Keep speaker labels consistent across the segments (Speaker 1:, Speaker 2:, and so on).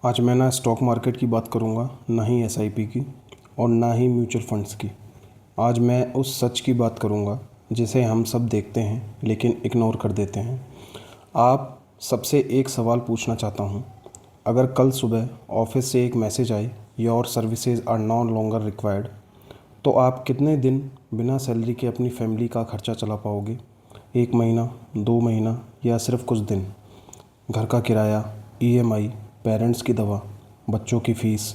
Speaker 1: आज मैं ना स्टॉक मार्केट की बात करूँगा, ना ही एसआईपी की और ना ही म्यूचुअल फंड्स की। आज मैं उस सच की बात करूँगा जिसे हम सब देखते हैं लेकिन इग्नोर कर देते हैं। आप सबसे एक सवाल पूछना चाहता हूँ, अगर कल सुबह ऑफिस से एक मैसेज आए your services are no longer required, तो आप कितने दिन बिना सैलरी के अपनी फैमिली का खर्चा चला पाओगे? 1 महीना, 2 महीना या सिर्फ कुछ दिन? घर का किराया, ईएमआई, पेरेंट्स की दवा, बच्चों की फ़ीस,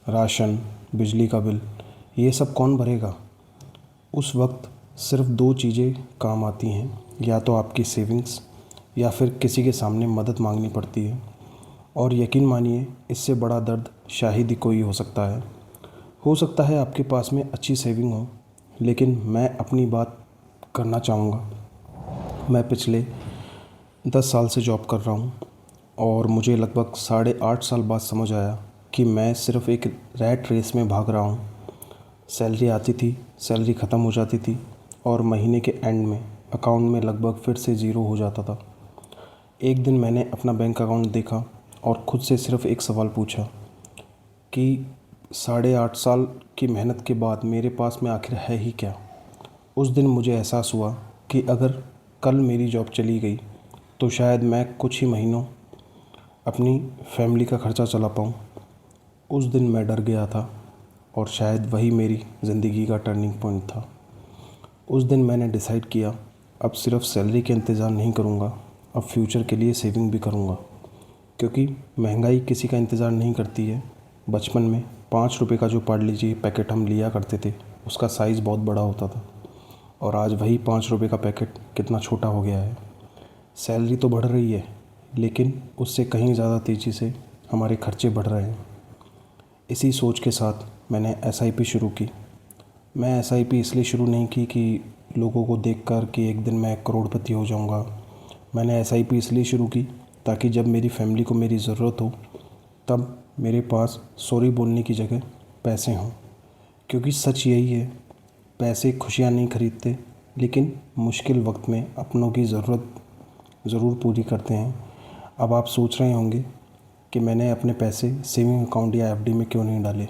Speaker 1: राशन, बिजली का बिल, ये सब कौन भरेगा? उस वक्त सिर्फ दो चीज़ें काम आती हैं, या तो आपकी सेविंग्स या फिर किसी के सामने मदद मांगनी पड़ती है। और यकीन मानिए, इससे बड़ा दर्द शायद ही कोई हो सकता है आपके पास में अच्छी सेविंग हो, लेकिन मैं अपनी बात करना चाहूँगा। मैं पिछले 10 साल से जॉब कर रहा हूँ और मुझे लगभग 8.5 साल बाद समझ आया कि मैं सिर्फ़ एक रैट रेस में भाग रहा हूँ। सैलरी आती थी, सैलरी ख़त्म हो जाती थी और महीने के एंड में अकाउंट में लगभग फिर से ज़ीरो हो जाता था। एक दिन मैंने अपना बैंक अकाउंट देखा और ख़ुद से सिर्फ़ एक सवाल पूछा कि 8.5 साल की मेहनत के बाद मेरे पास में आखिर है ही क्या? उस दिन मुझे एहसास हुआ कि अगर कल मेरी जॉब चली गई तो शायद मैं कुछ ही महीनों अपनी फैमिली का ख़र्चा चला पाऊँ। उस दिन मैं डर गया था और शायद वही मेरी ज़िंदगी का टर्निंग पॉइंट था। उस दिन मैंने डिसाइड किया, अब सिर्फ सैलरी के इंतज़ार नहीं करूँगा, अब फ्यूचर के लिए सेविंग भी करूँगा। क्योंकि महंगाई किसी का इंतज़ार नहीं करती है। बचपन में 5 रुपये का जो पार्ले जी पैकेट हम लिया करते थे, उसका साइज़ बहुत बड़ा होता था और आज वही 5 रुपये का पैकेट कितना छोटा हो गया है। सैलरी तो बढ़ रही है, लेकिन उससे कहीं ज़्यादा तेज़ी से हमारे खर्चे बढ़ रहे हैं। इसी सोच के साथ मैंने एसआईपी शुरू की। मैं एसआईपी इसलिए शुरू नहीं की कि लोगों को देखकर कि एक दिन मैं करोड़पति हो जाऊंगा। मैंने एसआईपी इसलिए शुरू की ताकि जब मेरी फैमिली को मेरी ज़रूरत हो, तब मेरे पास सॉरी बोलने की जगह पैसे हों। क्योंकि सच यही है, पैसे खुशियाँ नहीं खरीदते, लेकिन मुश्किल वक्त में अपनों की ज़रूरत ज़रूर पूरी करते हैं। अब आप सोच रहे होंगे कि मैंने अपने पैसे सेविंग अकाउंट या एफडी में क्यों नहीं डाले।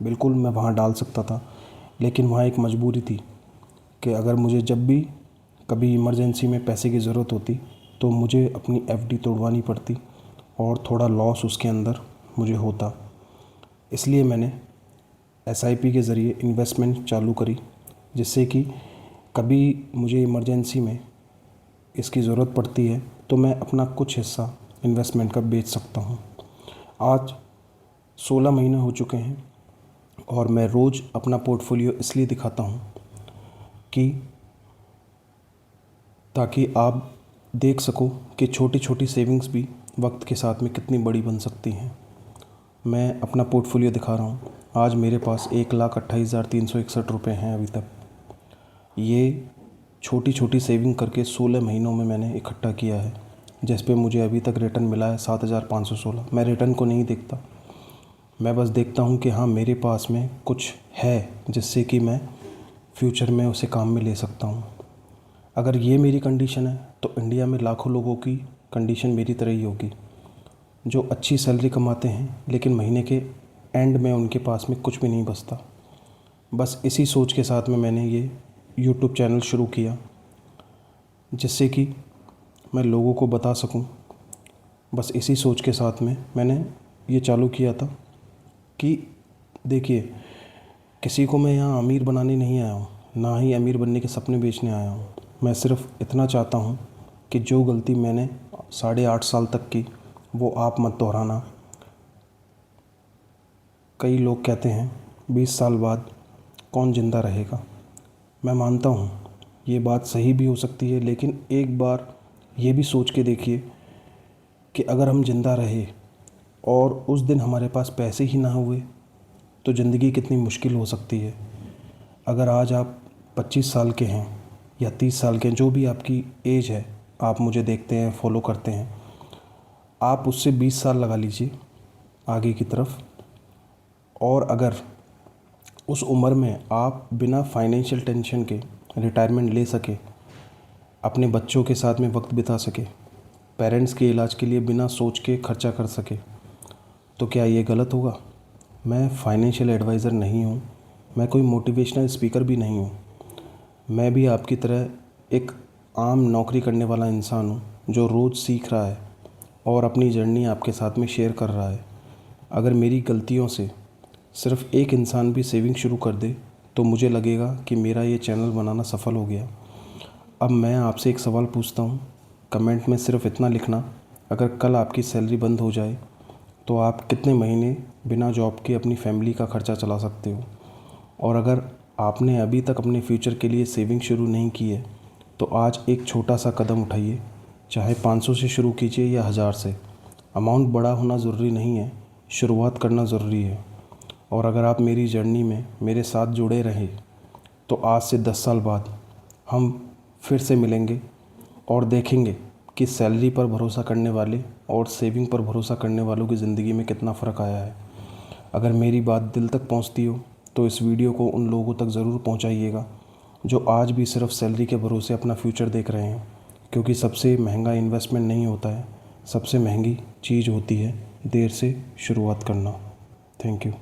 Speaker 1: बिल्कुल मैं वहाँ डाल सकता था, लेकिन वहाँ एक मजबूरी थी कि अगर मुझे जब भी कभी इमरजेंसी में पैसे की ज़रूरत होती तो मुझे अपनी एफडी तोड़वानी पड़ती और थोड़ा लॉस उसके अंदर मुझे होता। इसलिए मैंने एसआईपी के ज़रिए इन्वेस्टमेंट चालू करी, जिससे कि कभी मुझे इमरजेंसी में इसकी ज़रूरत पड़ती है तो मैं अपना कुछ हिस्सा इन्वेस्टमेंट का बेच सकता हूँ। आज 16 महीने हो चुके हैं और मैं रोज़ अपना पोर्टफोलियो इसलिए दिखाता हूँ कि ताकि आप देख सको कि छोटी छोटी सेविंग्स भी वक्त के साथ में कितनी बड़ी बन सकती हैं। मैं अपना पोर्टफोलियो दिखा रहा हूँ। आज मेरे पास 1,28,361 रुपये हैं अभी तक। ये छोटी छोटी सेविंग करके 16 महीनों में मैंने इकट्ठा किया है, जिस पे मुझे अभी तक रिटर्न मिला है 7,516। मैं रिटर्न को नहीं देखता, मैं बस देखता हूँ कि हाँ, मेरे पास में कुछ है जिससे कि मैं फ्यूचर में उसे काम में ले सकता हूँ। अगर ये मेरी कंडीशन है तो इंडिया में लाखों लोगों की कंडीशन मेरी तरह ही होगी, जो अच्छी सैलरी कमाते हैं लेकिन महीने के एंड में उनके पास में कुछ भी नहीं बचता। बस इसी सोच के साथ में मैंने ये यूट्यूब चैनल शुरू किया, जिससे कि मैं लोगों को बता सकूं। बस इसी सोच के साथ में मैंने ये चालू किया था कि देखिए, किसी को मैं यहाँ अमीर बनाने नहीं आया हूँ, ना ही अमीर बनने के सपने बेचने आया हूँ। मैं सिर्फ इतना चाहता हूँ कि जो गलती मैंने 8.5 साल तक की, वो आप मत दोहराना। कई लोग कहते हैं 20 साल बाद कौन ज़िंदा रहेगा। मैं मानता हूँ ये बात सही भी हो सकती है, लेकिन एक बार ये भी सोच के देखिए कि अगर हम ज़िंदा रहे और उस दिन हमारे पास पैसे ही ना हुए तो ज़िंदगी कितनी मुश्किल हो सकती है। अगर आज आप 25 साल के हैं या 30 साल के हैं, जो भी आपकी एज है, आप मुझे देखते हैं, फॉलो करते हैं, आप उससे 20 साल लगा लीजिए आगे की तरफ। और अगर उस उम्र में आप बिना फाइनेंशियल टेंशन के रिटायरमेंट ले सके, अपने बच्चों के साथ में वक्त बिता सके, पेरेंट्स के इलाज के लिए बिना सोच के खर्चा कर सके, तो क्या ये गलत होगा? मैं फाइनेंशियल एडवाइज़र नहीं हूँ, मैं कोई मोटिवेशनल स्पीकर भी नहीं हूँ। मैं भी आपकी तरह एक आम नौकरी करने वाला इंसान हूँ जो रोज़ सीख रहा है और अपनी जर्नी आपके साथ में शेयर कर रहा है। अगर मेरी गलतियों से सिर्फ़ एक इंसान भी सेविंग शुरू कर दे तो मुझे लगेगा कि मेरा ये चैनल बनाना सफल हो गया। अब मैं आपसे एक सवाल पूछता हूँ, कमेंट में सिर्फ़ इतना लिखना, अगर कल आपकी सैलरी बंद हो जाए तो आप कितने महीने बिना जॉब के अपनी फैमिली का खर्चा चला सकते हो? और अगर आपने अभी तक अपने फ्यूचर के लिए सेविंग शुरू नहीं की है तो आज एक छोटा सा कदम उठाइए, चाहे 500 से शुरू कीजिए या 1000 से। अमाउंट बड़ा होना ज़रूरी नहीं है, शुरुआत करना ज़रूरी है। और अगर आप मेरी जर्नी में मेरे साथ जुड़े रहें तो आज से 10 साल बाद हम फिर से मिलेंगे और देखेंगे कि सैलरी पर भरोसा करने वाले और सेविंग पर भरोसा करने वालों की ज़िंदगी में कितना फ़र्क आया है। अगर मेरी बात दिल तक पहुंचती हो तो इस वीडियो को उन लोगों तक ज़रूर पहुंचाइएगा जो आज भी सिर्फ सैलरी के भरोसे अपना फ्यूचर देख रहे हैं, क्योंकि सबसे महंगा इन्वेस्टमेंट नहीं होता है, सबसे महंगी चीज़ होती है देर से शुरुआत करना। Thank you.